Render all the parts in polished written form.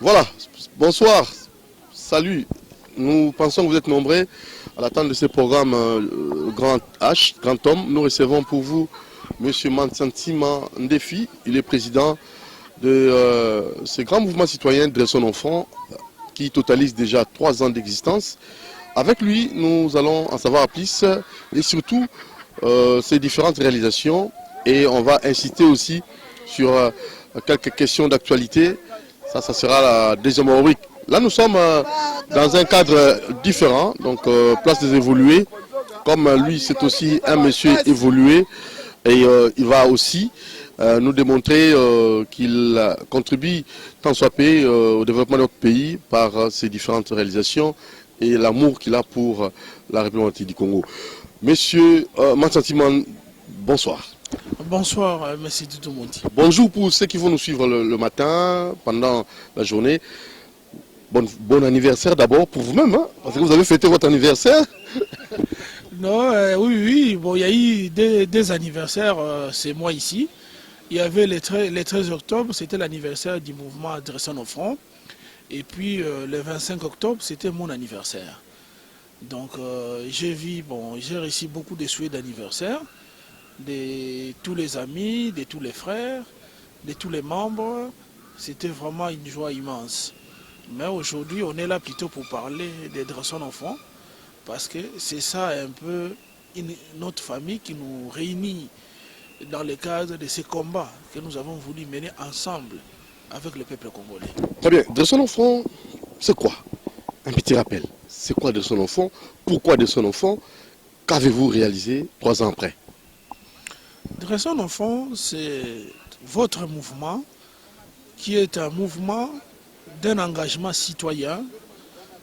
Voilà, bonsoir, salut. Nous pensons que vous êtes nombreux à l'attente de ce programme Grand H, Grand Homme. Nous recevons pour vous M. Mansantima Ndefi. Il est président de ce grand mouvement citoyen Dressons Enfants qui totalise déjà 3 ans d'existence. Avec lui, nous allons en savoir plus et surtout ses différentes réalisations. Et on va insister aussi sur quelques questions d'actualité. Ça sera la deuxième rubrique. Là, nous sommes dans un cadre différent, donc place des évolués. Comme lui, c'est aussi un monsieur évolué. Et il va aussi nous démontrer qu'il contribue tant soit peu au développement de notre pays par ses différentes réalisations et l'amour qu'il a pour la République du Congo. Monsieur Mansantima, bonsoir. Bonsoir, merci Toutoumouti. Bonjour pour ceux qui vont nous suivre le matin, pendant la journée. Bon anniversaire d'abord pour vous-même, hein, parce que vous avez fêté votre anniversaire. Non, oui, bon, il y a eu des anniversaires, c'est moi ici. Il y avait les 13 octobre, c'était l'anniversaire du mouvement Dressons Enfants. Et puis le 25 octobre, c'était mon anniversaire. Donc j'ai reçu beaucoup de souhaits d'anniversaire de tous les amis, de tous les frères, de tous les membres. C'était vraiment une joie immense. Mais aujourd'hui, on est là plutôt pour parler des Dressons Enfants, parce que c'est ça un peu notre famille qui nous réunit dans le cadre de ces combats que nous avons voulu mener ensemble avec le peuple congolais. Très bien. Dressons Enfants, c'est quoi? Un petit rappel. C'est quoi Dressons Enfants? Pourquoi Dressons Enfants? Qu'avez-vous réalisé 3 ans après? Dressons Enfants, c'est votre mouvement qui est un mouvement d'un engagement citoyen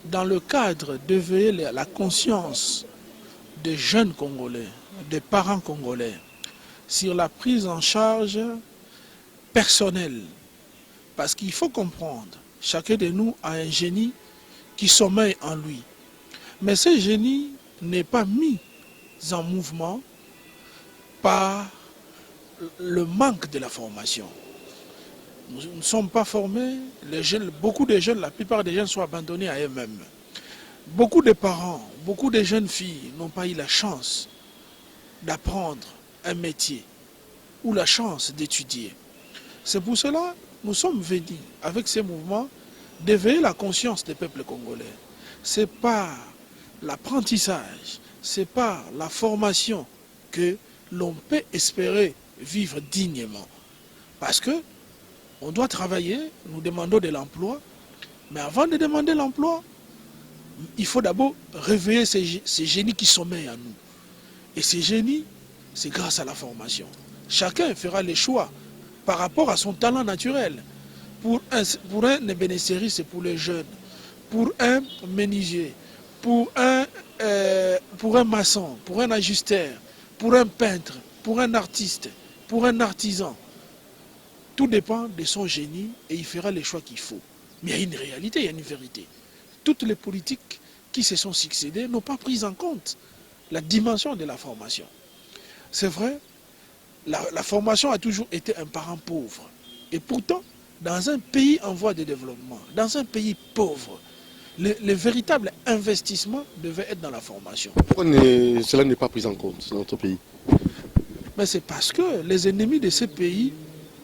dans le cadre d'éveiller la conscience des jeunes Congolais, des parents congolais, sur la prise en charge personnelle. Parce qu'il faut comprendre, chacun de nous a un génie qui sommeille en lui. Mais ce génie n'est pas mis en mouvement par le manque de la formation. Nous ne sommes pas formés, les jeunes, beaucoup de jeunes, la plupart des jeunes sont abandonnés à eux-mêmes. Beaucoup de parents, beaucoup de jeunes filles n'ont pas eu la chance d'apprendre un métier ou la chance d'étudier. C'est pour cela que nous sommes venus avec ces mouvements d'éveiller la conscience des peuples congolais. C'est par l'apprentissage, c'est par la formation que l'on peut espérer vivre dignement. Parce que on doit travailler, nous demandons de l'emploi, mais avant de demander l'emploi, il faut d'abord réveiller ces génies qui sommeillent en nous. Et ces génies, c'est grâce à la formation. Chacun fera les choix par rapport à son talent naturel. Pour un ébénisterie, c'est pour les jeunes. Pour un menuisier, pour un maçon, pour un ajusteur, pour un peintre, pour un artiste, pour un artisan. Tout dépend de son génie et il fera les choix qu'il faut. Mais il y a une réalité, il y a une vérité. Toutes les politiques qui se sont succédées n'ont pas pris en compte la dimension de la formation. C'est vrai, la formation a toujours été un parent pauvre. Et pourtant, dans un pays en voie de développement, dans un pays pauvre, le véritable investissement devait être dans la formation. Pourquoi cela n'est pas pris en compte dans notre pays? Mais c'est parce que les ennemis de ces pays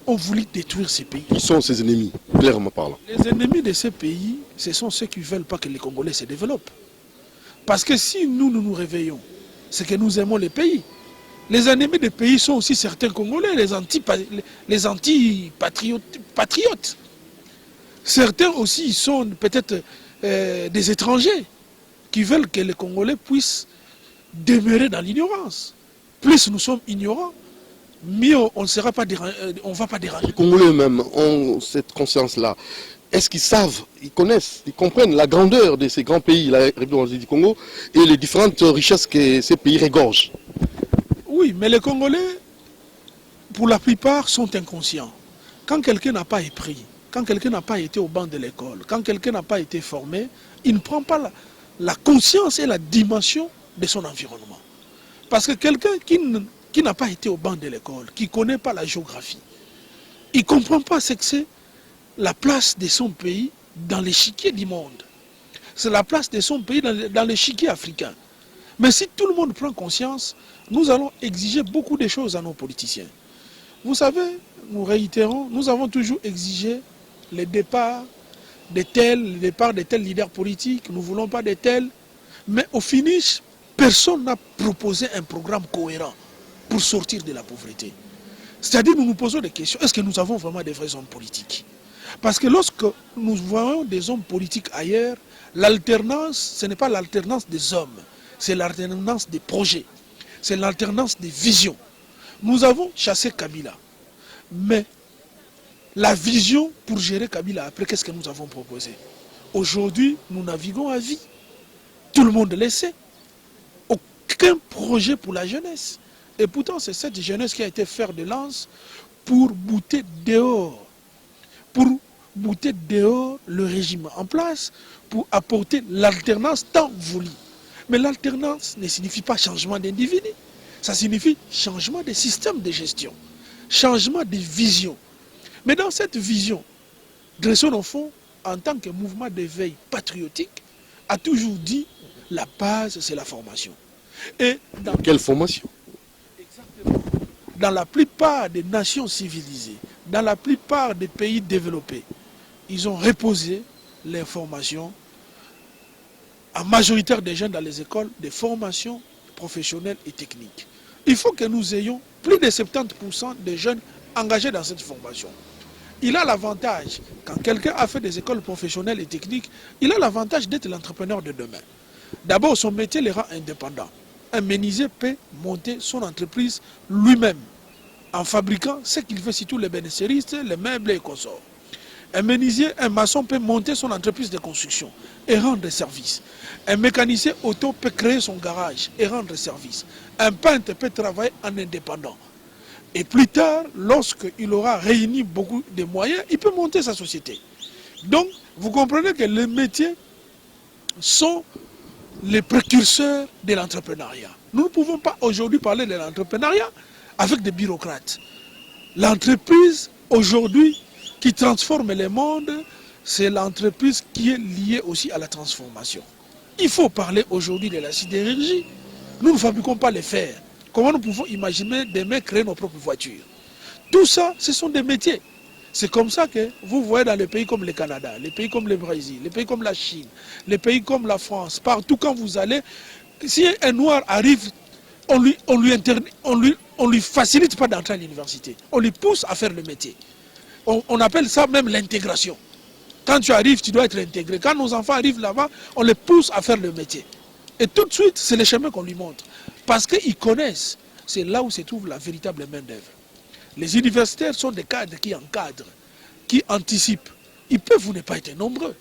ont voulu détruire ces pays. Qui sont ces ennemis, clairement parlant? Les ennemis de ces pays, ce sont ceux qui ne veulent pas que les Congolais se développent. Parce que si nous réveillons, c'est que nous aimons les pays. Les ennemis des pays sont aussi certains Congolais, les anti-patriotes. Certains aussi sont peut-être des étrangers qui veulent que les Congolais puissent demeurer dans l'ignorance. Plus nous sommes ignorants, mieux on ne va pas déranger. Les Congolais eux-mêmes ont cette conscience-là. Est-ce qu'ils savent, ils connaissent, ils comprennent la grandeur de ces grands pays, la République du Congo, et les différentes richesses que ces pays regorgent? Oui, mais les Congolais, pour la plupart, sont inconscients. Quand quelqu'un n'a pas appris, quand quelqu'un n'a pas été au banc de l'école, quand quelqu'un n'a pas été formé, il ne prend pas la conscience et la dimension de son environnement. Parce que quelqu'un qui n'a pas été au banc de l'école, qui ne connaît pas la géographie, il ne comprend pas ce que c'est la place de son pays dans l'échiquier du monde. C'est la place de son pays dans l'échiquier africain. Mais si tout le monde prend conscience, nous allons exiger beaucoup de choses à nos politiciens. Vous savez, nous réitérons, nous avons toujours exigé le départ de tels leaders politiques, nous ne voulons pas de tels. Mais au finish, personne n'a proposé un programme cohérent pour sortir de la pauvreté. C'est-à-dire, nous nous posons des questions. Est-ce que nous avons vraiment des vrais hommes politiques? Parce que lorsque nous voyons des hommes politiques ailleurs, l'alternance, ce n'est pas l'alternance des hommes, c'est l'alternance des projets, c'est l'alternance des visions. Nous avons chassé Kabila, mais la vision pour gérer Kabila, après, qu'est-ce que nous avons proposé? Aujourd'hui, nous naviguons à vie. Tout le monde le sait. Aucun projet pour la jeunesse. Et pourtant, c'est cette jeunesse qui a été fer de lance pour bouter dehors le régime en place, pour apporter l'alternance tant voulue. Mais l'alternance ne signifie pas changement d'individu, ça signifie changement de système de gestion, changement de vision. Mais dans cette vision, Dressons nos fonds, en tant que mouvement d'éveil patriotique, a toujours dit la base, c'est la formation. Et dans quelle formation? Exactement. Dans la plupart des nations civilisées, dans la plupart des pays développés, ils ont reposé l'information en majoritaire des jeunes dans les écoles de formation professionnelle et technique. Il faut que nous ayons plus de 70% des jeunes engagés dans cette formation. Il a l'avantage, quand quelqu'un a fait des écoles professionnelles et techniques, il a l'avantage d'être l'entrepreneur de demain. D'abord, son métier les rend indépendants. Un menuisier peut monter son entreprise lui-même en fabriquant ce qu'il veut, surtout les bénéficiaristes, les meubles et consorts. Un menuisier, un maçon peut monter son entreprise de construction et rendre service. Un mécanicien auto peut créer son garage et rendre service. Un peintre peut travailler en indépendant. Et plus tard, lorsqu'il aura réuni beaucoup de moyens, il peut monter sa société. Donc, vous comprenez que les métiers sont les précurseurs de l'entrepreneuriat. Nous ne pouvons pas aujourd'hui parler de l'entrepreneuriat avec des bureaucrates. L'entreprise, aujourd'hui, qui transforme le monde, c'est l'entreprise qui est liée aussi à la transformation. Il faut parler aujourd'hui de la sidérurgie. Nous ne fabriquons pas les fers. Comment nous pouvons imaginer demain créer nos propres voitures? Tout ça, ce sont des métiers. C'est comme ça que vous voyez dans les pays comme le Canada, les pays comme le Brésil, les pays comme la Chine, les pays comme la France, partout quand vous allez, si un noir arrive, on lui facilite pas d'entrer à l'université. On lui pousse à faire le métier. On appelle ça même l'intégration. Quand tu arrives, tu dois être intégré. Quand nos enfants arrivent là-bas, on les pousse à faire le métier. Et tout de suite, c'est le chemin qu'on lui montre. Parce qu'ils connaissent. C'est là où se trouve la véritable main-d'œuvre. Les universitaires sont des cadres qui encadrent, qui anticipent. Ils peuvent ne pas être nombreux.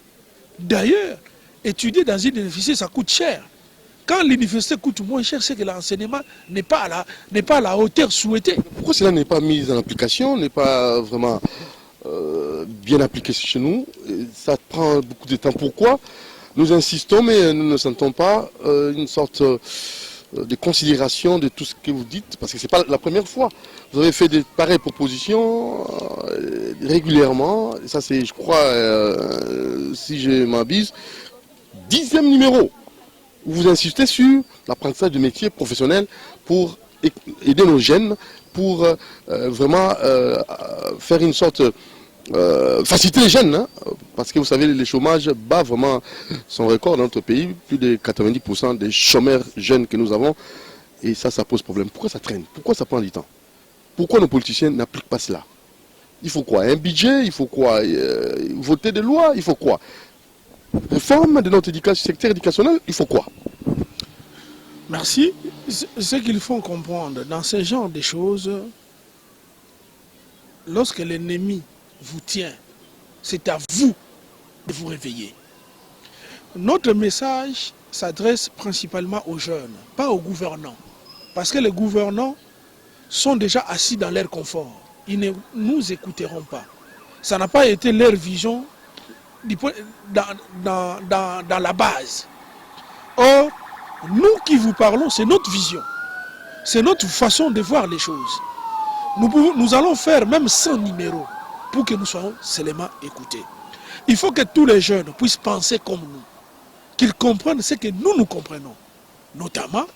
D'ailleurs, étudier dans une université, ça coûte cher. Quand l'université coûte moins cher, c'est que l'enseignement n'est pas à la hauteur souhaitée. Pourquoi cela n'est pas mis en application, n'est pas vraiment bien appliqué chez nous? Ça prend beaucoup de temps. Pourquoi? Nous insistons, mais nous ne sentons pas une sorte de considération de tout ce que vous dites, parce que ce n'est pas la première fois. Vous avez fait de pareilles propositions régulièrement. Ça, c'est, je crois, si je m'abuse, 10e numéro, où vous insistez sur l'apprentissage de métiers professionnels pour aider nos jeunes, pour vraiment faire une sorte... faciliter les jeunes, hein, parce que vous savez, le chômage bat vraiment son record dans notre pays, plus de 90% des chômeurs jeunes que nous avons, et ça pose problème. Pourquoi ça traîne? Pourquoi ça prend du temps? Pourquoi nos politiciens n'appliquent pas cela? Il faut quoi? Un budget? Il faut quoi? Voter des lois? Il faut quoi? Réforme de notre secteur éducationnel? Il faut quoi? Merci. Ce qu'il faut comprendre dans ce genre de choses, lorsque l'ennemi vous tient, c'est à vous de vous réveiller. Notre message s'adresse principalement aux jeunes, pas aux gouvernants. Parce que les gouvernants sont déjà assis dans leur confort. Ils ne nous écouteront pas. Ça n'a pas été leur vision dans la base. Or, nous qui vous parlons, c'est notre vision. C'est notre façon de voir les choses. Nous allons faire même 100 numéros pour que nous soyons seulement écoutés. Il faut que tous les jeunes puissent penser comme nous, qu'ils comprennent ce que nous comprenons, notamment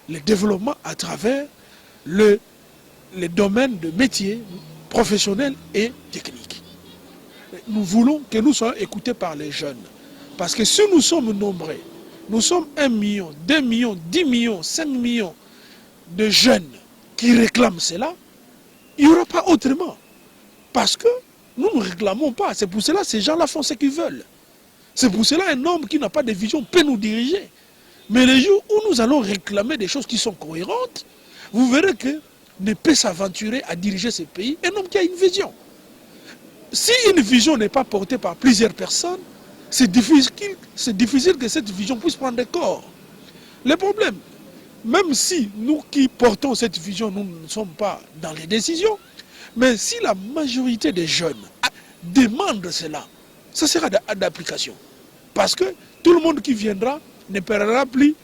le développement à travers les domaines de métiers professionnels et techniques. Nous voulons que nous soyons écoutés par les jeunes. Parce que si nous sommes nombreux, nous sommes 1 million, 2 millions, 10 millions, 5 millions de jeunes qui réclament cela, il n'y aura pas autrement. Parce que nous ne réclamons pas. C'est pour cela que ces gens-là font ce qu'ils veulent. C'est pour cela qu'un homme qui n'a pas de vision peut nous diriger. Mais les jours où nous allons réclamer des choses qui sont cohérentes, vous verrez que ne peut s'aventurer à diriger ce pays un homme qui a une vision. Si une vision n'est pas portée par plusieurs personnes, c'est difficile que cette vision puisse prendre corps. Le problème, même si nous qui portons cette vision, nous ne sommes pas dans les décisions, mais si la majorité des jeunes demandent cela, ça sera d'application. Parce que tout le monde qui viendra ne parlera plus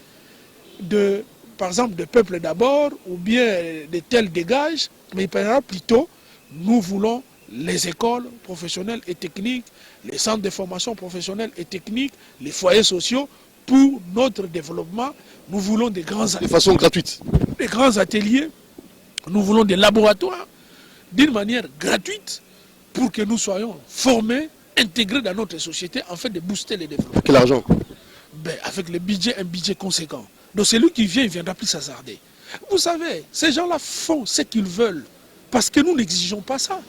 de, par exemple, de peuple d'abord ou bien de tel dégage, mais il parlera plutôt, nous voulons les écoles professionnelles et techniques, les centres de formation professionnelle et technique, les foyers sociaux, pour notre développement. Nous voulons des grands ateliers. De façon gratuite. Des grands ateliers, nous voulons des laboratoires, d'une manière gratuite, pour que nous soyons formés, intégrés dans notre société, afin de booster les développements. Quel argent? Avec le budget, un budget conséquent. Donc celui qui vient, il ne viendra plus s'hasarder. Vous savez, ces gens-là font ce qu'ils veulent, parce que nous n'exigeons pas ça.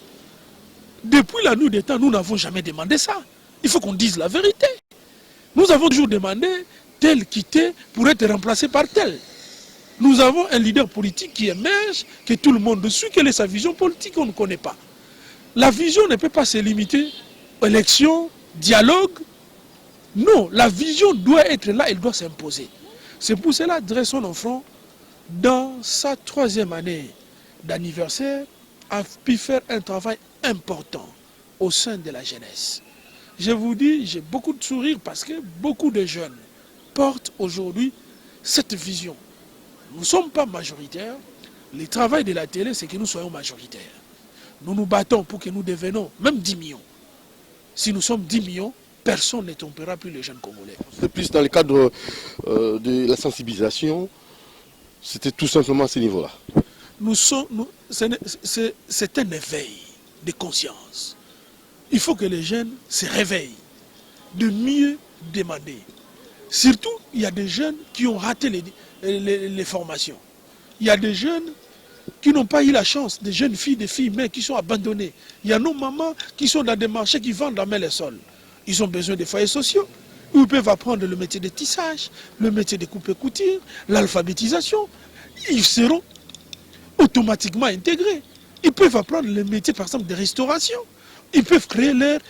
Depuis la nuit des temps, nous n'avons jamais demandé ça. Il faut qu'on dise la vérité. Nous avons toujours demandé tel quitter pour être remplacé par tel. Nous avons un leader politique qui émerge, que tout le monde suit, quelle est sa vision politique, on ne connaît pas. La vision ne peut pas se limiter aux élections, dialogue. Non, la vision doit être là, elle doit s'imposer. C'est pour cela que Dressons nos fronts, dans sa 3e année d'anniversaire, a pu faire un travail important au sein de la jeunesse. Je vous dis, j'ai beaucoup de sourires parce que beaucoup de jeunes portent aujourd'hui cette vision. Nous ne sommes pas majoritaires. Le travail de la télé, c'est que nous soyons majoritaires. Nous nous battons pour que nous devenions même 10 millions. Si nous sommes 10 millions, personne ne trompera plus les jeunes Congolais. C'est plus dans le cadre de la sensibilisation. C'était tout simplement à ce niveau-là. C'est un éveil de conscience. Il faut que les jeunes se réveillent, de mieux demander. Surtout, il y a des jeunes qui ont raté les formations. Il y a des jeunes qui n'ont pas eu la chance, des jeunes filles, des filles mères qui sont abandonnées. Il y a nos mamans qui sont dans des marchés qui vendent la main les sols. Ils ont besoin des foyers sociaux où ils peuvent apprendre le métier de tissage, le métier de couper-couture, l'alphabétisation. Ils seront automatiquement intégrés. Ils peuvent apprendre le métier, par exemple, de restauration. Ils peuvent créer leur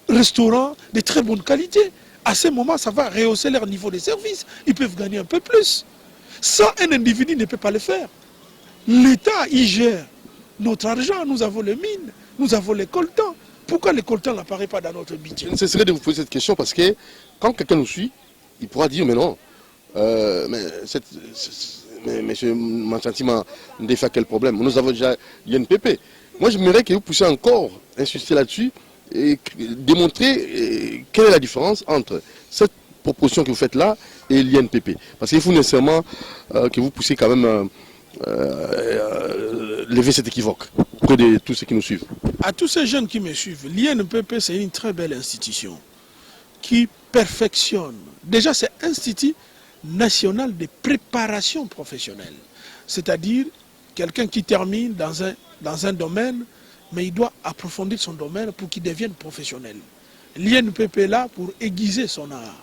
restaurant de très bonne qualité. À ce moment, ça va rehausser leur niveau de service. Ils peuvent gagner un peu plus. Ça, un individu ne peut pas le faire. L'État, il gère notre argent. Nous avons les mines, nous avons les coltans. Pourquoi les coltans n'apparaissent pas dans notre budget? Je ne cesserai de vous poser cette question parce que quand quelqu'un nous suit, il pourra dire mais non, mais M. Mansanti m'a défait quel problème? Nous avons déjà l'INPP. Moi, j'aimerais que vous puissiez encore insister là-dessus et démontrer quelle est la différence entre cette proposition que vous faites là et l'INPP. Parce qu'il faut nécessairement que vous puissiez quand même lever cet équivoque auprès de tous ceux qui nous suivent. À tous ces jeunes qui me suivent, l'INPP, c'est une très belle institution qui perfectionne. Déjà, c'est Institut national de préparation professionnelle. C'est-à-dire, quelqu'un qui termine dans un domaine, mais il doit approfondir son domaine pour qu'il devienne professionnel. L'INPP est là pour aiguiser son art.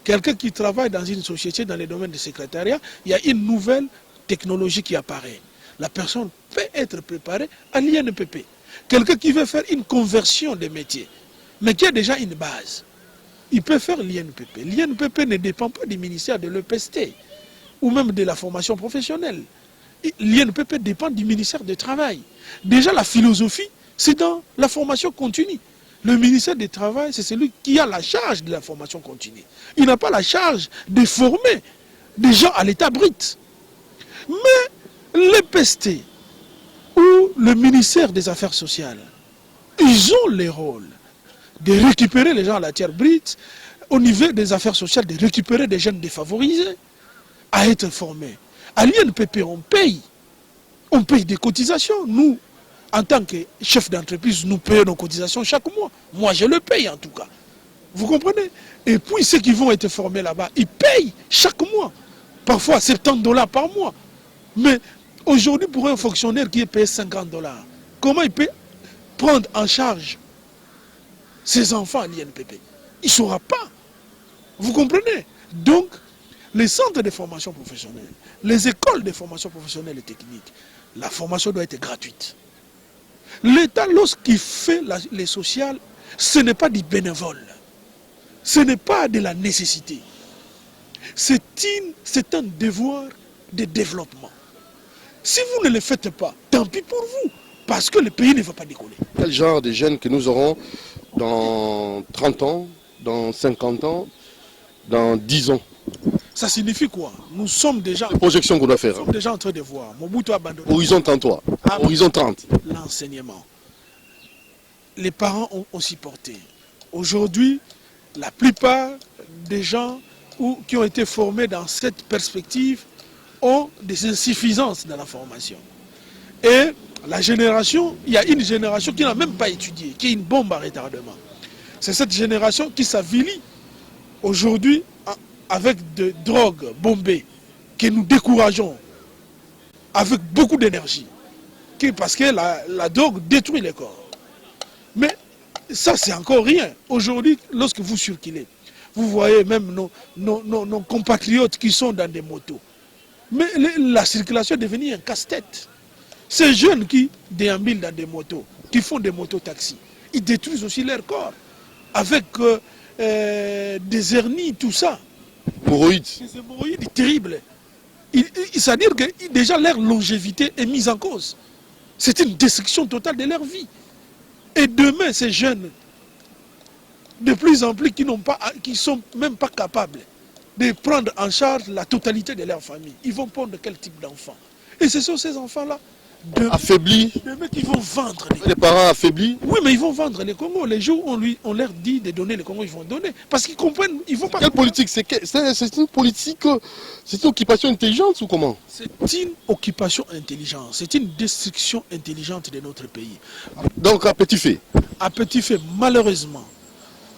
Quelqu'un qui travaille dans une société, dans les domaines de secrétariat, il y a une nouvelle technologie qui apparaît. La personne peut être préparée à l'INPP. Quelqu'un qui veut faire une conversion des métiers, mais qui a déjà une base, il peut faire l'INPP. L'INPP ne dépend pas du ministère de l'EPST ou même de la formation professionnelle. L'INPP dépend du ministère du Travail. Déjà, la philosophie, c'est dans la formation continue. Le ministère du Travail, c'est celui qui a la charge de la formation continue. Il n'a pas la charge de former des gens à l'état brut. Mais l'EPST ou le ministère des Affaires sociales, ils ont les rôles de récupérer les gens à la terre brute, au niveau des affaires sociales, de récupérer des jeunes défavorisés à être formés. À l'INPP, on paye des cotisations. Nous, en tant que chef d'entreprise, nous payons nos cotisations chaque mois. Moi, je le paye en tout cas. Vous comprenez? Et puis ceux qui vont être formés là-bas, ils payent chaque mois. Parfois $70 par mois. Mais aujourd'hui, pour un fonctionnaire qui est payé $50, comment il peut prendre en charge ses enfants à l'INPP? Il ne saura pas. Vous comprenez? Donc, les centres de formation professionnelle, les écoles de formation professionnelle et technique, la formation doit être gratuite. L'État, lorsqu'il fait les sociales, ce n'est pas du bénévole. Ce n'est pas de la nécessité. C'est un devoir de développement. Si vous ne le faites pas, tant pis pour vous, parce que le pays ne va pas décoller. Quel genre de jeunes que nous aurons dans 30 ans, dans 50 ans, dans 10 ans? Ça signifie quoi? Nous sommes déjà, Les projections qu'on doit faire. en train de voir. Mobutu a abandonné Horizon 33, horizon 30. l'enseignement. Les parents ont supporté. Aujourd'hui, la plupart des gens qui ont été formés dans cette perspective ont des insuffisances dans la formation. Et la génération, il y a une génération qui n'a même pas étudié, qui est une bombe à retardement. C'est cette génération qui s'avilit aujourd'hui avec de drogues bombées, que nous décourageons avec beaucoup d'énergie. Parce que la drogue détruit les corps. Mais ça, c'est encore rien. Aujourd'hui, lorsque vous circulez, vous voyez même nos compatriotes qui sont dans des motos. Mais la circulation est devenue un casse-tête. Ces jeunes qui déambulent dans des motos, qui font des mototaxis, ils détruisent aussi leur corps. Avec des hernies, tout ça. Hémorroïdes. Des hémorroïdes terribles. C'est-à-dire que déjà leur longévité est mise en cause. C'est une destruction totale de leur vie. Et demain, ces jeunes, de plus en plus, qui ne sont même pas capables de prendre en charge la totalité de leur famille, ils vont prendre quel type d'enfants? Et ce sont ces enfants-là, Affaiblis. demain, qui vont vendre Les parents affaiblis. Oui, mais ils vont vendre les Congos. Les jours où on leur dit de donner les Congos, ils vont donner. Parce qu'ils comprennent, ils vont pas... Quelle politique? C'est une politique, c'est une occupation intelligente ou comment? C'est une occupation intelligente, c'est une destruction intelligente de notre pays. Donc à petit fait. À petit fait, malheureusement,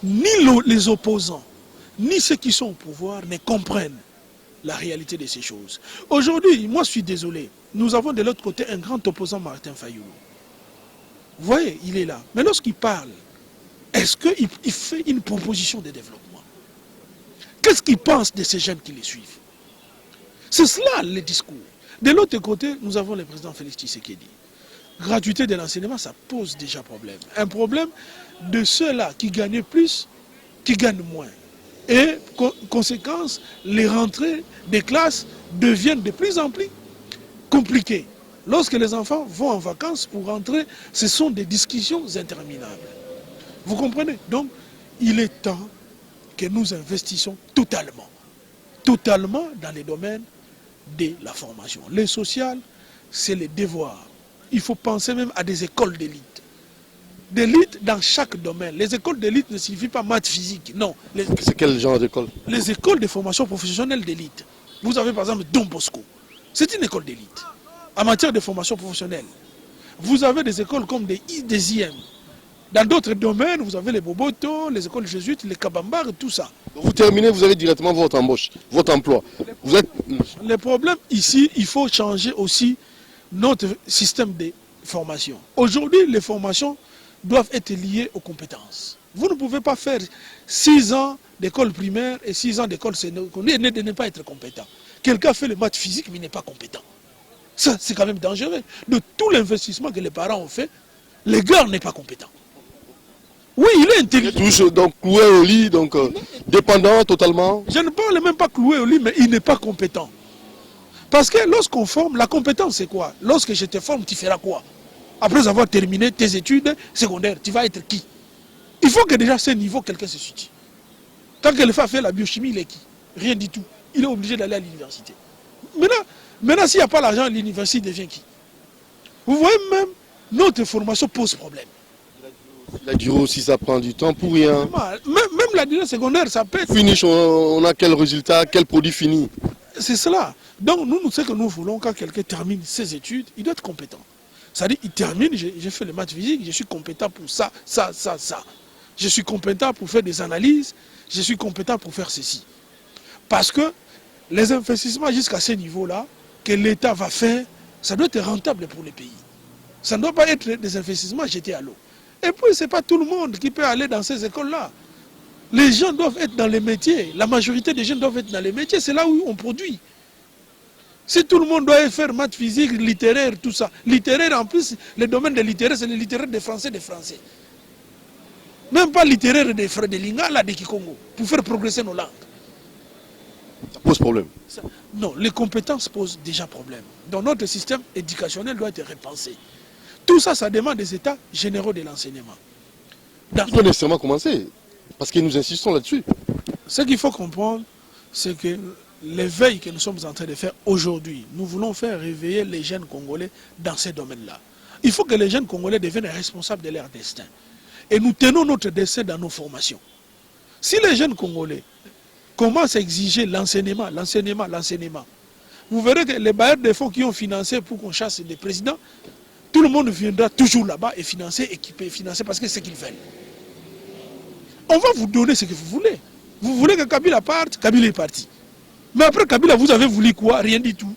ni les opposants, ni ceux qui sont au pouvoir ne comprennent la réalité de ces choses. Aujourd'hui, moi je suis désolé, nous avons de l'autre côté un grand opposant, Martin Fayulu. Vous voyez, il est là. Mais lorsqu'il parle, est-ce qu'il fait une proposition de développement? Qu'est-ce qu'il pense de ces jeunes qui les suivent? C'est cela le discours. De l'autre côté, nous avons le président Félix Tshisekedi. Gratuité de l'enseignement, ça pose déjà problème. Un problème de ceux-là qui gagnent plus, qui gagnent moins. Et conséquence, les rentrées des classes deviennent de plus en plus compliquées. Lorsque les enfants vont en vacances pour rentrer, ce sont des discussions interminables. Vous comprenez? Donc, il est temps que nous investissions totalement dans les domaines de la formation. Le social, c'est le devoir. Il faut penser même à des écoles d'élite. D'élite dans chaque domaine. Les écoles d'élite ne signifient pas maths physique, non. C'est quel genre d'école? Les écoles de formation professionnelle d'élite. Vous avez par exemple Don Bosco. C'est une école d'élite. En matière de formation professionnelle. Vous avez des écoles comme des IM. Dans d'autres domaines, vous avez les Boboto, les écoles jésuites, les Kabambar, tout ça. Vous terminez, vous avez directement votre embauche, votre emploi. Vous êtes... Le problème ici, il faut changer aussi notre système de formation. Aujourd'hui, les formations doivent être liées aux compétences. Vous ne pouvez pas faire 6 ans d'école primaire et 6 ans d'école secondaire et ne pas être compétent. Quelqu'un fait le maths physique mais n'est pas compétent. Ça, c'est quand même dangereux. De tout l'investissement que les parents ont fait, le gars n'est pas compétent. Oui, il est intelligent. Donc cloué au lit, donc dépendant totalement. Je ne parle même pas cloué au lit, mais il n'est pas compétent. Parce que lorsqu'on forme, la compétence c'est quoi? Lorsque je te forme, tu feras quoi? Après avoir terminé tes études secondaires, tu vas être qui? Il faut que déjà à ce niveau, quelqu'un se situe. Quand quelqu'un fait la biochimie, il est qui? Rien du tout. Il est obligé d'aller à l'université. Maintenant s'il n'y a pas l'argent, l'université devient qui? Vous voyez même, notre formation pose problème. La durée aussi, ça prend du temps pour rien. Même la durée secondaire, ça peut être... Finish, on a quel résultat, quel produit fini? C'est cela. Donc nous, ce que nous voulons, quand quelqu'un termine ses études, il doit être compétent. C'est-à-dire, il termine, j'ai fait les maths physiques, je suis compétent pour ça, ça, ça, ça. Je suis compétent pour faire des analyses, je suis compétent pour faire ceci. Parce que les investissements jusqu'à ce niveau-là, que l'État va faire, ça doit être rentable pour les pays. Ça ne doit pas être des investissements jetés à l'eau. Et puis, ce n'est pas tout le monde qui peut aller dans ces écoles-là. Les gens doivent être dans les métiers. La majorité des jeunes doivent être dans les métiers. C'est là où on produit. Si tout le monde doit faire maths, physique, littéraire, tout ça. Littéraire, en plus, le domaine de littéraire, c'est le littéraire des Français, Même pas littéraire des frères de Lingala, de Kikongo, pour faire progresser nos langues. Ça pose problème. Non, les compétences posent déjà problème. Donc notre système éducationnel doit être repensé. Tout ça, ça demande des états généraux de l'enseignement. Il doit nécessairement commencer, parce que nous insistons là-dessus. Ce qu'il faut comprendre, c'est que l'éveil que nous sommes en train de faire aujourd'hui, nous voulons faire réveiller les jeunes Congolais dans ces domaines-là. Il faut que les jeunes Congolais deviennent responsables de leur destin. Et nous tenons notre destin dans nos formations. Si les jeunes Congolais commencent à exiger l'enseignement, vous verrez que les bailleurs de fonds qui ont financé pour qu'on chasse des présidents, tout le monde viendra toujours là-bas et financer, équiper, financer parce que c'est ce qu'ils veulent. On va vous donner ce que vous voulez. Vous voulez que Kabila parte, Kabila est parti. Mais après Kabila, vous avez voulu quoi? Rien du tout.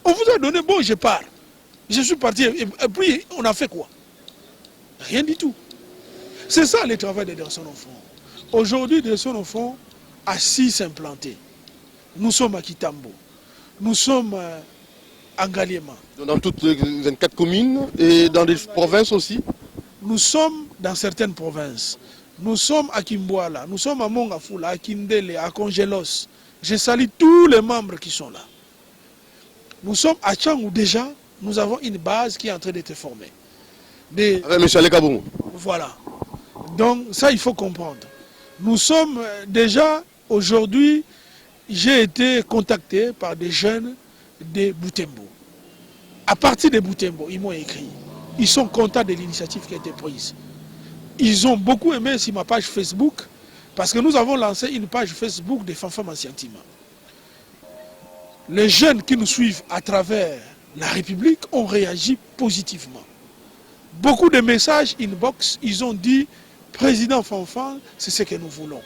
On vous a donné, bon, je pars. Je suis parti, et puis on a fait quoi? Rien du tout. C'est ça le travail de Delson Enfant. Aujourd'hui, Delson Enfant a 6 s'implanter. Nous sommes à Kitambo. Nous sommes à Ngaliema. Dans toutes les 24 communes et dans des provinces aussi? Nous sommes dans certaines provinces. Nous sommes à Kimboala, nous sommes à Mongafula, à Kindele, à Congelos. Je salue tous les membres qui sont là. Nous sommes à Tchang où déjà, nous avons une base qui est en train d'être formée. Avec M. Alekabou. Voilà. Donc ça, il faut comprendre. Nous sommes déjà, aujourd'hui, j'ai été contacté par des jeunes de Butembo. À partir de Butembo, ils m'ont écrit. Ils sont contents de l'initiative qui a été prise. Ils ont beaucoup aimé sur ma page Facebook, parce que nous avons lancé une page Facebook des femmes en sentiment. Les jeunes qui nous suivent à travers la République ont réagi positivement. Beaucoup de messages inbox, ils ont dit « Président Fanfan, c'est ce que nous voulons ».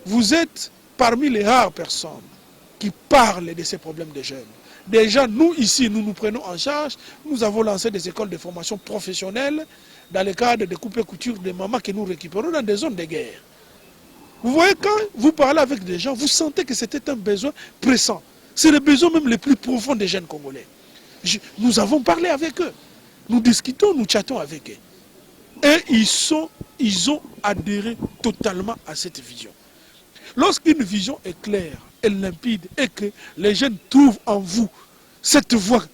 Vous êtes parmi les rares personnes qui parlent de ces problèmes des jeunes. Déjà, nous ici, nous nous prenons en charge. Nous avons lancé des écoles de formation professionnelle dans le cadre de coupe et couture des mamans que nous récupérons dans des zones de guerre. Vous voyez, quand vous parlez avec des gens, vous sentez que c'était un besoin pressant. C'est le besoin même le plus profond des jeunes Congolais. Nous avons parlé avec eux. Nous discutons, nous chattons avec eux. Et ils ont adhéré totalement à cette vision. Lorsqu'une vision est claire et limpide et que les jeunes trouvent en vous cette voix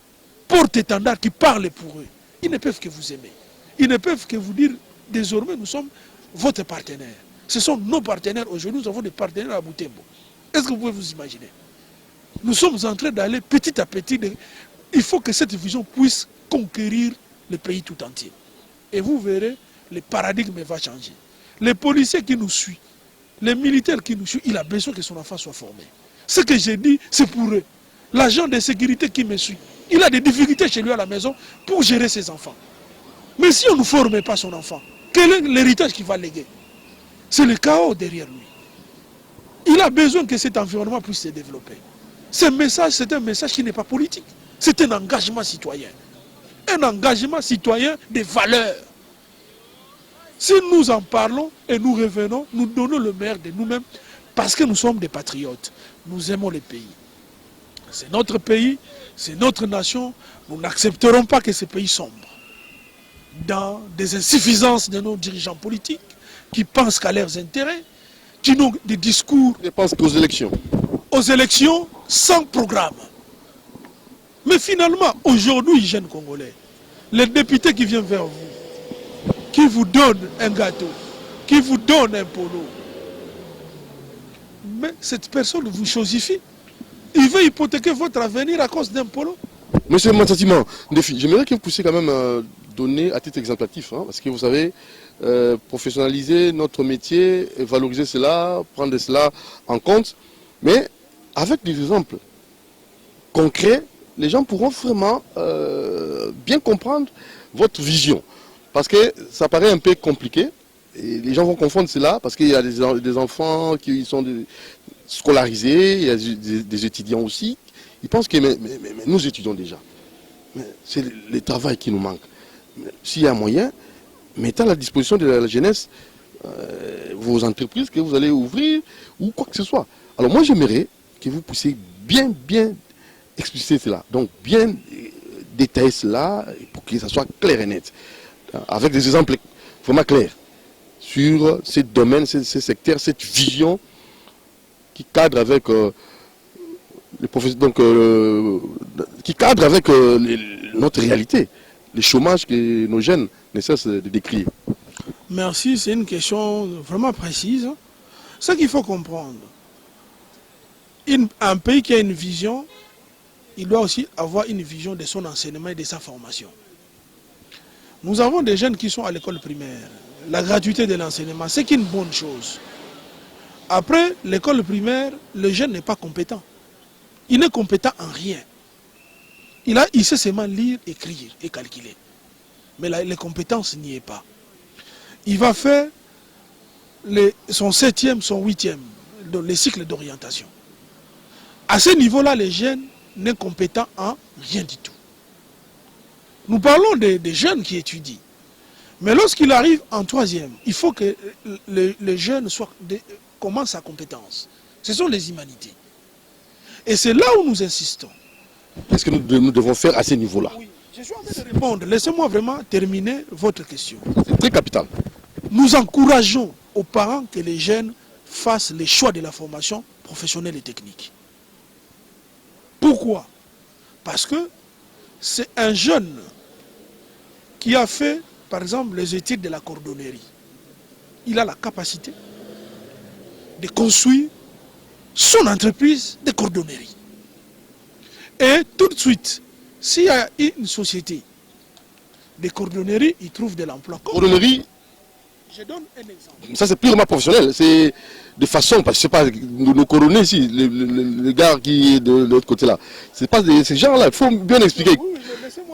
porte-étendard qui parle pour eux, ils ne peuvent que vous aimer. Ils ne peuvent que vous dire, désormais, nous sommes votre partenaire. Ce sont nos partenaires. Aujourd'hui, nous avons des partenaires à Butembo. Est-ce que vous pouvez vous imaginer? Nous sommes en train d'aller petit à petit. Il faut que cette vision puisse conquérir le pays tout entier. Et vous verrez, le paradigme va changer. Les policiers qui nous suivent, les militaires qui nous suivent, il a besoin que son enfant soit formé. Ce que j'ai dit, c'est pour eux. L'agent de sécurité qui me suit, il a des difficultés chez lui à la maison pour gérer ses enfants. Mais si on ne forme pas son enfant, quel est l'héritage qu'il va léguer? C'est le chaos derrière lui. Il a besoin que cet environnement puisse se développer. Ce message, c'est un message qui n'est pas politique. C'est un engagement citoyen. Un engagement citoyen des valeurs. Si nous en parlons et nous revenons, nous donnons le meilleur de nous-mêmes parce que nous sommes des patriotes. Nous aimons le pays. C'est notre pays, c'est notre nation. Nous n'accepterons pas que ce pays sombre dans des insuffisances de nos dirigeants politiques qui pensent qu'à leurs intérêts, qui n'ont des discours... Ils ne pensent qu'aux élections. Aux élections sans programme. Mais finalement, aujourd'hui, jeunes Congolais, les députés qui viennent vers vous, qui vous donnent un gâteau, qui vous donnent un polo, mais cette personne vous chosifie. Il veut hypothéquer votre avenir à cause d'un polo. Monsieur Mansantima, j'aimerais que vous puissiez quand même donner à titre exemplatif, hein, parce que vous savez, professionnaliser notre métier, et valoriser cela, prendre cela en compte. Mais avec des exemples concrets, les gens pourront vraiment bien comprendre votre vision. Parce que ça paraît un peu compliqué. Et les gens vont confondre cela parce qu'il y a des enfants qui sont scolarisés, il y a des étudiants aussi. Ils pensent que mais nous étudions déjà. C'est le travail qui nous manque. S'il y a moyen, mettez à la disposition de la jeunesse vos entreprises que vous allez ouvrir ou quoi que ce soit. Alors moi j'aimerais que vous puissiez bien expliciter cela. Donc bien détailler cela pour que ça soit clair et net. Avec des exemples vraiment clairs sur ces domaines, ces secteurs, cette vision qui cadre avec les professeurs, donc qui cadre avec notre réalité, le chômage que nos jeunes ne cessent de décrire. Merci, c'est une question vraiment précise. Ce qu'il faut comprendre, un pays qui a une vision, il doit aussi avoir une vision de son enseignement et de sa formation. Nous avons des jeunes qui sont à l'école primaire. La gratuité de l'enseignement, c'est une bonne chose. Après l'école primaire, le jeune n'est pas compétent. Il n'est compétent en rien. Il sait seulement lire, écrire et calculer. Mais les compétences n'y est pas. Il va faire son 7e, son 8e, les cycles d'orientation. À ce niveau-là, les jeunes n'est compétent en rien du tout. Nous parlons des jeunes qui étudient. Mais lorsqu'il arrive en 3e, il faut que le jeune commence sa compétence. Ce sont les humanités. Et c'est là où nous insistons. Qu'est-ce que nous devons faire à ce niveau-là? Oui, je suis en train de répondre. Laissez-moi vraiment terminer votre question. C'est très capital. Nous encourageons aux parents que les jeunes fassent les choix de la formation professionnelle et technique. Pourquoi? Parce que c'est un jeune qui a fait, par exemple, les études de la cordonnerie. Il a la capacité de construire son entreprise de cordonnerie. Et tout de suite, s'il y a une société de cordonnerie, il trouve de l'emploi. Cordonnerie, je donne un exemple. ça c'est purement professionnel. C'est de façon, parce que c'est pas nos coronets ici, le gars qui est de l'autre côté là. C'est pas ces gens-là, il faut bien expliquer. Oui,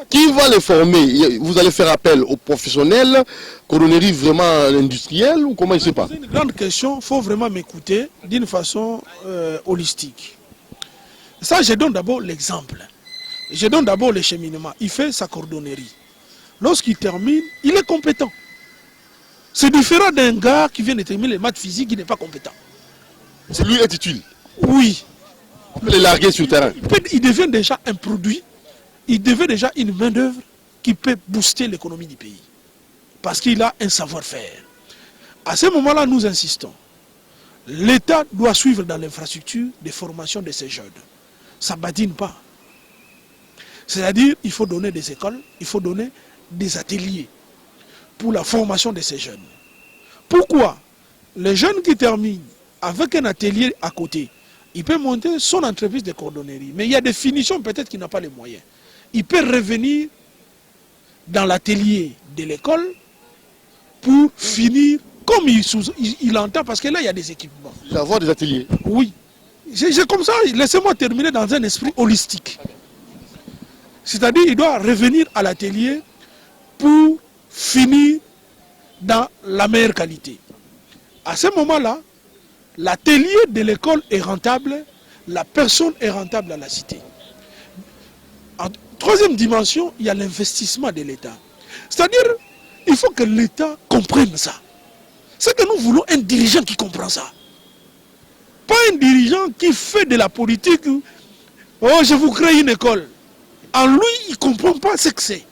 Qui va les former? Vous allez faire appel aux professionnels, cordonnerie vraiment industrielle ou comment il se passe? C'est une grande question, il faut vraiment m'écouter d'une façon holistique. Ça, je donne d'abord l'exemple. Je donne d'abord le cheminement. Il fait sa cordonnerie. Lorsqu'il termine, il est compétent. C'est différent d'un gars qui vient de terminer les maths physiques qui n'est pas compétent. Lui est utile. Oui. On peut les larguer sur le terrain. Il devient déjà un produit, il devient déjà une main-d'œuvre qui peut booster l'économie du pays. Parce qu'il a un savoir-faire. À ce moment-là, nous insistons. L'État doit suivre dans l'infrastructure de formation de ces jeunes. Ça ne badine pas. C'est-à-dire, il faut donner des écoles, il faut donner des ateliers pour la formation de ces jeunes. Pourquoi? Les jeunes qui terminent avec un atelier à côté, il peut monter son entreprise de cordonnerie. Mais il y a des finitions peut-être qu'il n'a pas les moyens. Il peut revenir dans l'atelier de l'école pour finir comme il entend, parce que là, il y a des équipements. Il va avoir des ateliers. Oui. C'est comme ça, laissez-moi terminer dans un esprit holistique. C'est-à-dire, il doit revenir à l'atelier pour finir dans la meilleure qualité. À ce moment-là, l'atelier de l'école est rentable, la personne est rentable à la cité. En troisième dimension, il y a l'investissement de l'État. C'est-à-dire, il faut que l'État comprenne ça. C'est que nous voulons un dirigeant qui comprend ça. Pas un dirigeant qui fait de la politique. Oh, je vous crée une école. En lui, il ne comprend pas ce que c'est.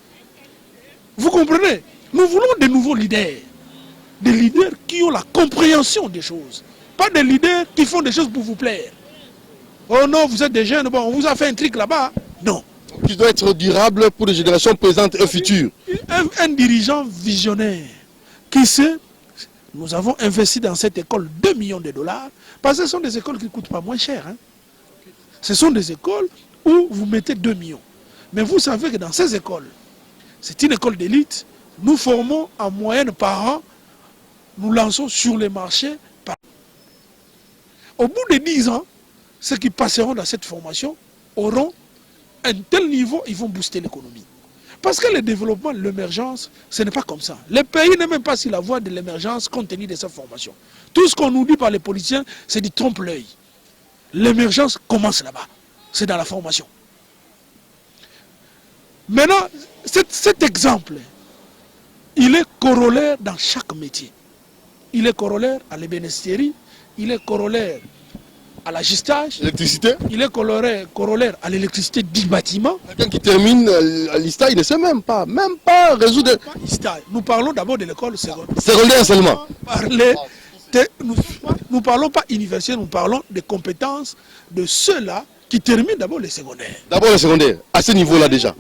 Vous comprenez? Nous voulons de nouveaux leaders. Des leaders qui ont la compréhension des choses. Pas des leaders qui font des choses pour vous plaire. Oh non, vous êtes des jeunes, bon, on vous a fait un truc là-bas. Non. Qui doit être durable pour les générations présentes et futures. Un dirigeant visionnaire qui sait, nous avons investi dans cette école 2 millions de dollars, parce que ce sont des écoles qui ne coûtent pas moins cher. Hein. Ce sont des écoles où vous mettez 2 millions. Mais vous savez que dans ces écoles, c'est une école d'élite, nous formons en moyenne par an nous lançons sur les marchés. Au bout de 10 ans, ceux qui passeront dans cette formation auront un tel niveau, ils vont booster l'économie. Parce que le développement, l'émergence, ce n'est pas comme ça. Les pays n'est même pas sur la voie de l'émergence compte tenu de cette formation. Tout ce qu'on nous dit par les politiciens, c'est du trompe-l'œil. L'émergence commence là-bas. C'est dans la formation. Maintenant, cet exemple, il est corollaire dans chaque métier. Il est corollaire à l'ébénisterie, il est corollaire à l'agistage, L'électricité. il est corollaire à l'électricité du bâtiment. Quelqu'un qui termine à l'ISTA, il ne sait même pas résoudre. Nous parlons d'abord de l'école secondaire. Secondaire seulement. Nous ne parlons pas universitaire, nous parlons des compétences de ceux-là qui terminent d'abord les secondaires. D'abord le secondaire, à ce niveau-là déjà.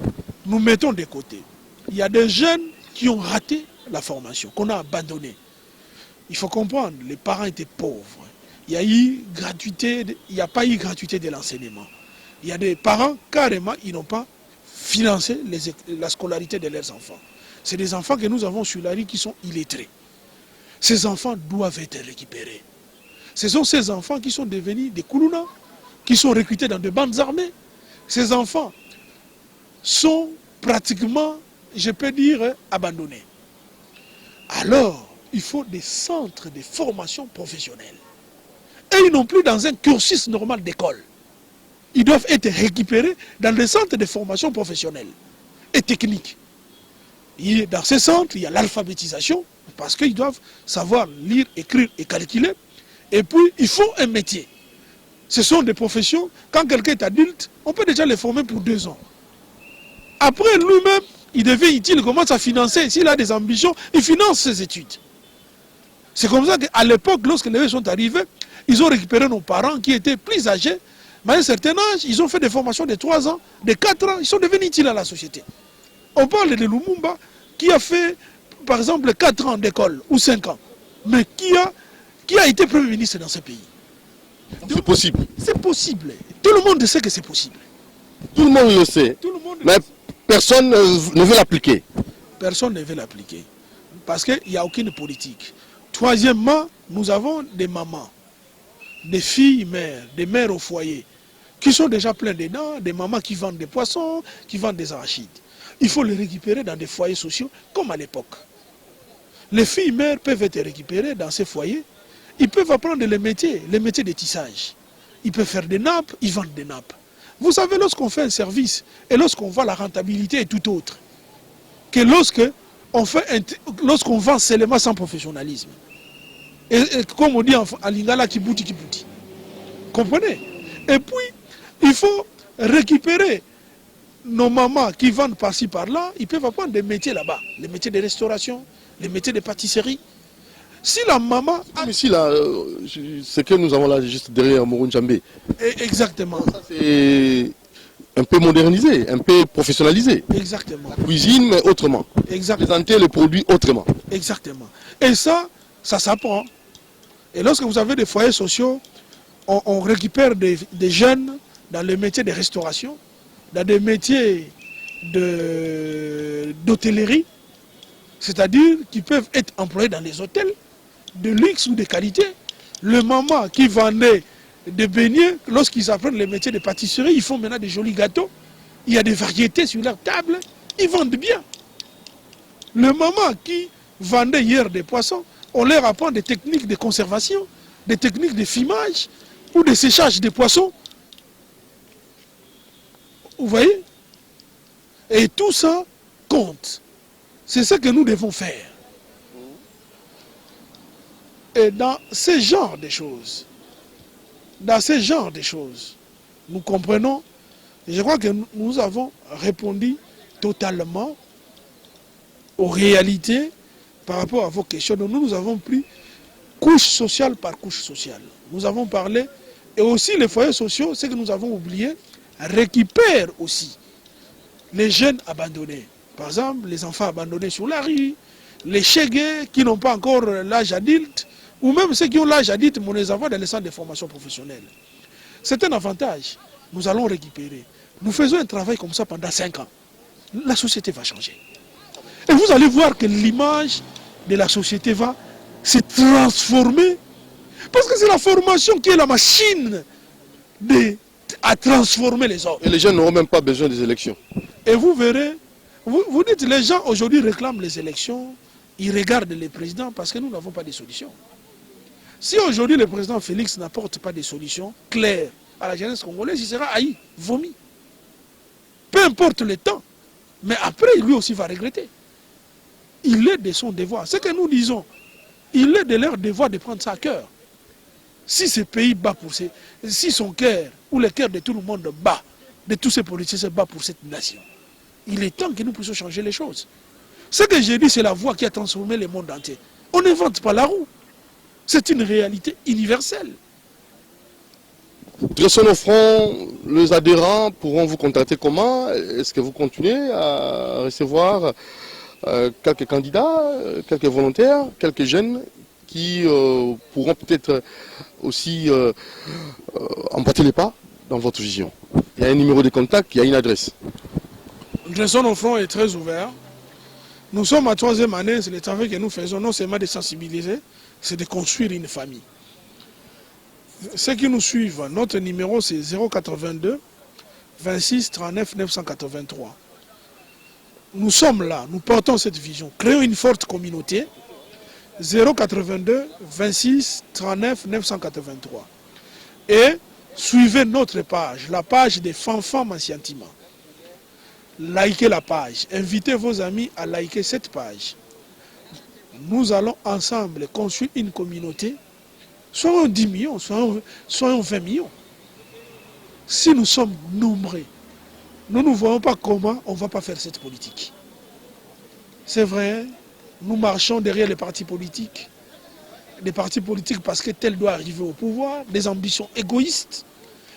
Nous mettons de côté. Il y a des jeunes qui ont raté la formation, qu'on a abandonné. Il faut comprendre, les parents étaient pauvres. Il n'y a pas eu gratuité de l'enseignement. Il y a des parents, carrément, ils n'ont pas financé la scolarité de leurs enfants. C'est des enfants que nous avons sur la rue qui sont illettrés. Ces enfants doivent être récupérés. Ce sont ces enfants qui sont devenus des koulouna, qui sont recrutés dans des bandes armées. Ces enfants sont pratiquement, je peux dire, abandonnés. Alors, il faut des centres de formation professionnelle. Et ils n'ont plus dans un cursus normal d'école. Ils doivent être récupérés dans des centres de formation professionnelle et technique. Et dans ces centres, il y a l'alphabétisation, parce qu'ils doivent savoir lire, écrire et calculer. Et puis, il faut un métier. Ce sont des professions, quand quelqu'un est adulte, on peut déjà les former pour 2 ans. Après, lui-même, il devient utile, il commence à financer. S'il a des ambitions, il finance ses études. C'est comme ça qu'à l'époque, lorsque les jeunes sont arrivés, ils ont récupéré nos parents qui étaient plus âgés. Mais à un certain âge, ils ont fait des formations de 3 ans, de 4 ans, ils sont devenus utiles à la société. On parle de Lumumba qui a fait, par exemple, 4 ans d'école ou 5 ans, mais qui a été Premier ministre dans ce pays. C'est possible. C'est possible. Tout le monde sait que c'est possible. Tout le monde le sait. Mais personne ne veut l'appliquer. Personne ne veut l'appliquer. Parce qu'il n'y a aucune politique. Troisièmement, nous avons des mamans, des filles mères, des mères au foyer, qui sont déjà pleines dedans, des mamans qui vendent des poissons, qui vendent des arachides. Il faut les récupérer dans des foyers sociaux, comme à l'époque. Les filles mères peuvent être récupérées dans ces foyers. Ils peuvent apprendre les métiers de tissage. Ils peuvent faire des nappes, ils vendent des nappes. Vous savez, lorsqu'on fait un service et lorsqu'on voit la rentabilité est tout autre que lorsqu'on vend seulement sans professionnalisme. Et comme on dit en lingala, kibouti. Comprenez? Et puis, il faut récupérer nos mamans qui vendent par-ci par-là. Ils peuvent apprendre des métiers là-bas. Les métiers de restauration, les métiers de pâtisserie. Si la maman... Ici, là, ce que nous avons là, juste derrière Mouroun Djambé. Exactement. C'est un peu modernisé, un peu professionnalisé. Exactement. La cuisine, mais autrement. Exactement. Présenter les produits autrement. Exactement. Et ça s'apprend. Et lorsque vous avez des foyers sociaux, on récupère des jeunes dans les métiers de restauration, dans des métiers d'hôtellerie, c'est-à-dire qui peuvent être employés dans les hôtels de luxe ou de qualité. Le maman qui vendait des beignets, lorsqu'ils apprennent les métiers de pâtisserie, ils font maintenant des jolis gâteaux. Il y a des variétés sur leur table, ils vendent bien. Le maman qui vendait hier des poissons, on leur apprend des techniques de conservation, des techniques de fumage ou de séchage des poissons. Vous voyez? Et tout ça compte. C'est ce que nous devons faire. Et dans ce genre de choses, nous comprenons, et je crois que nous avons répondu totalement aux réalités par rapport à vos questions. Donc nous avons pris couche sociale par couche sociale. Nous avons parlé, et aussi les foyers sociaux, ce que nous avons oublié, récupèrent aussi les jeunes abandonnés. Par exemple, les enfants abandonnés sur la rue, les chégués qui n'ont pas encore l'âge adulte, ou même ceux qui ont l'âge adulte, mais on les envoie dans les centres de formation professionnelle. C'est un avantage. Nous allons récupérer. Nous faisons un travail comme ça pendant 5 ans. La société va changer. Et vous allez voir que l'image de la société va se transformer. Parce que c'est la formation qui est la machine à transformer les hommes. Et les jeunes n'auront même pas besoin des élections. Et vous verrez, vous dites les gens aujourd'hui réclament les élections, ils regardent les présidents parce que nous n'avons pas de solution. Si aujourd'hui le président Félix n'apporte pas de solutions claires à la jeunesse congolaise, il sera haï, vomi. Peu importe le temps, mais après lui aussi va regretter. Il est de son devoir. Ce que nous disons, il est de leur devoir de prendre ça à cœur. Si ce pays bat pour si son cœur ou le cœur de tout le monde bat, de tous ces politiciens se bat pour cette nation, il est temps que nous puissions changer les choses. Ce que j'ai dit, c'est la voie qui a transformé le monde entier. On n'invente pas la roue. C'est une réalité universelle. Dressons nos fronts, les adhérents pourront vous contacter comment? Est-ce que vous continuez à recevoir quelques candidats, quelques volontaires, quelques jeunes qui pourront peut-être aussi emporter les pas dans votre vision? Il y a un numéro de contact, il y a une adresse. Dressons nos fronts est très ouvert. Nous sommes à 3e année, c'est le travail que nous faisons, non seulement de sensibiliser, c'est de construire une famille. Ceux qui nous suivent, notre numéro c'est 082 26 39 983. Nous sommes là, nous portons cette vision. Créons une forte communauté. 082 26 39 983. Et suivez notre page, la page des Fanfans Massiantima. Likez la page. Invitez vos amis à liker cette page. Nous allons ensemble construire une communauté. Soyons 10 millions, soyons 20 millions. Si nous sommes nombreux, nous ne voyons pas comment on ne va pas faire cette politique. C'est vrai, nous marchons derrière les partis politiques. Des partis politiques parce que tel doit arriver au pouvoir, des ambitions égoïstes.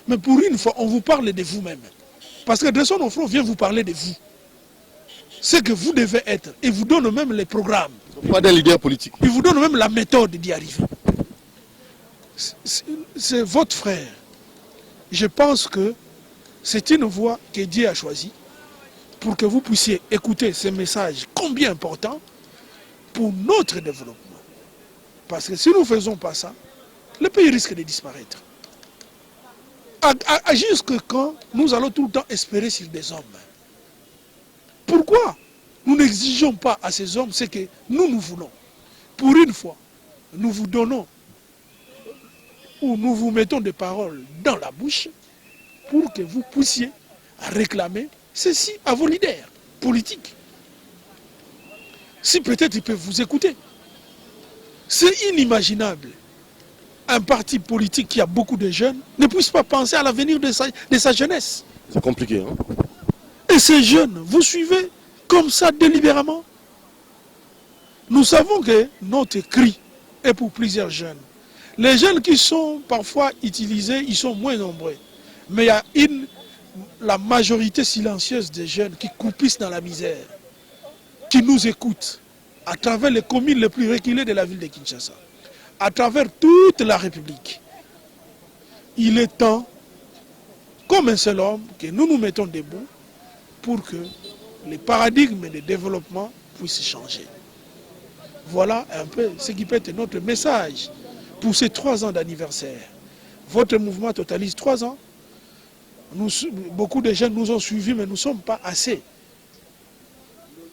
Mais pour une fois, on vous parle de vous-même. Parce que Dressons nos fronts vient vous parler de vous. Ce que vous devez être. Et vous donne même les programmes. Pas d'un leader politique. Il vous donne même la méthode d'y arriver. C'est votre frère. Je pense que c'est une voie que Dieu a choisie pour que vous puissiez écouter ces messages combien importants pour notre développement. Parce que si nous ne faisons pas ça, le pays risque de disparaître. Jusque quand nous allons tout le temps espérer sur des hommes? Pourquoi nous n'exigeons pas à ces hommes ce que nous voulons? Pour une fois, nous vous donnons ou nous vous mettons des paroles dans la bouche pour que vous puissiez réclamer ceci à vos leaders politiques. Si peut-être ils peuvent vous écouter. C'est inimaginable. Un parti politique qui a beaucoup de jeunes ne puisse pas penser à l'avenir de sa jeunesse. C'est compliqué, hein? Et ces jeunes, vous suivez comme ça délibérément. Nous savons que notre cri est pour plusieurs jeunes. Les jeunes qui sont parfois utilisés, ils sont moins nombreux. Mais il y a la majorité silencieuse des jeunes qui croupissent dans la misère, qui nous écoutent à travers les communes les plus reculées de la ville de Kinshasa, à travers toute la République. Il est temps, comme un seul homme, que nous nous mettons debout pour que les paradigmes de développement puissent changer. Voilà un peu ce qui peut être notre message pour ces 3 ans d'anniversaire. Votre mouvement totalise 3 ans. Beaucoup de jeunes nous ont suivis, mais nous ne sommes pas assez.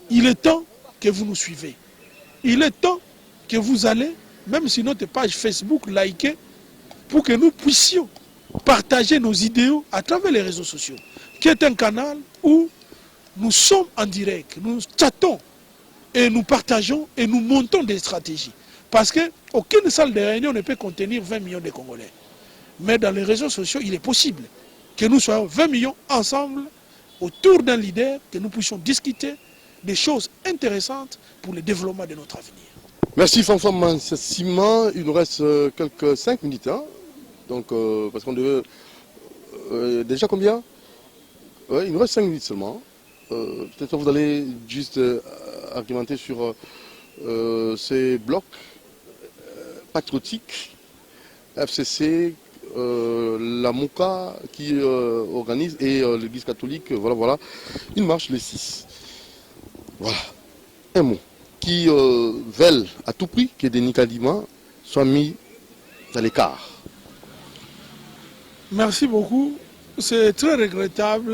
Il est temps que vous nous suivez. Il est temps que vous allez, même sur notre page Facebook, liker, pour que nous puissions partager nos idéaux à travers les réseaux sociaux, qui est un canal où nous sommes en direct, nous chattons et nous partageons et nous montons des stratégies. Parce qu'aucune salle de réunion ne peut contenir 20 millions de Congolais. Mais dans les réseaux sociaux, il est possible que nous soyons 20 millions ensemble autour d'un leader, que nous puissions discuter des choses intéressantes pour le développement de notre avenir. Merci Fanfan Massiantima. Il nous reste quelques 5 minutes. Hein? Donc, parce qu'on devait... déjà combien? Ouais, il nous reste 5 minutes seulement. Peut-être que vous allez juste argumenter sur ces blocs patriotiques, FCC, la MOCA qui organise et l'Église catholique, voilà, une marche les 6. Voilà, un mot. qui veulent à tout prix que Denis Kadima soit mis à l'écart. Merci beaucoup. C'est très regrettable.